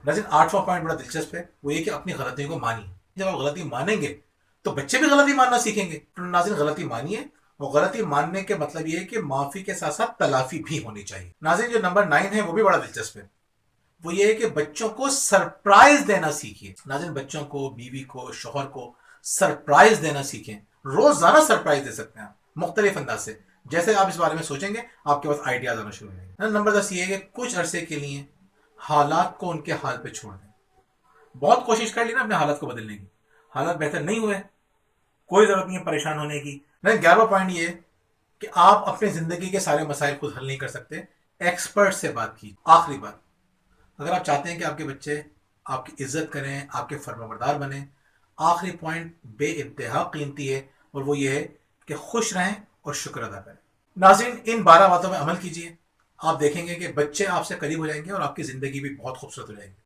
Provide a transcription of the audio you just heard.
नाज़रीन, 8वां पॉइंट बड़ा दिलचस्प है, वो ये कि अपनी गलतियों को मानिए। जब आप गलती मानेंगे तो बच्चे भी गलती मानना सीखेंगे। तो नाज़रीन, गलती मानिए, और गलती मानने के मतलब ये है कि माफी के साथ साथ तलाफी भी होनी चाहिए। नाज़रीन, जो नंबर 9 है वो भी बड़ा दिलचस्प है। वो ये है कि बच्चों को सरप्राइज देना सीखिए। नाज़रीन, बच्चों को, बीवी को, शोहर को सरप्राइज देना सीखें। रोजाना सरप्राइज दे सकते हैं आप मुख्तलिफ अंदाज से। जैसे आप इस बारे में सोचेंगे, आपके पास आइडियाज आना शुरू हो जाएंगे। नंबर 10 ये है कि कुछ अरसे के लिए हालात को उनके हाल पे छोड़ दें। बहुत कोशिश कर ली ना अपने हालात को बदलने की, हालात बेहतर नहीं हुए, कोई जरूरत नहीं है परेशान होने की। नहीं, 11वां पॉइंट ये है कि आप अपनी जिंदगी के सारे मसाइल खुद हल नहीं कर सकते, एक्सपर्ट से बात की। आखिरी बात, अगर आप चाहते हैं कि आपके बच्चे आपकी इज्जत करें, आपके फर्माबरदार बने, आखिरी पॉइंट बे इंतहा कीमती है, और वो ये है कि खुश रहें और शुक्र अदा करें। नाज़रीन, इन 12 बातों में अमल कीजिए, आप देखेंगे कि बच्चे आपसे करीब हो जाएंगे और आपकी ज़िंदगी भी बहुत खूबसूरत हो जाएगी।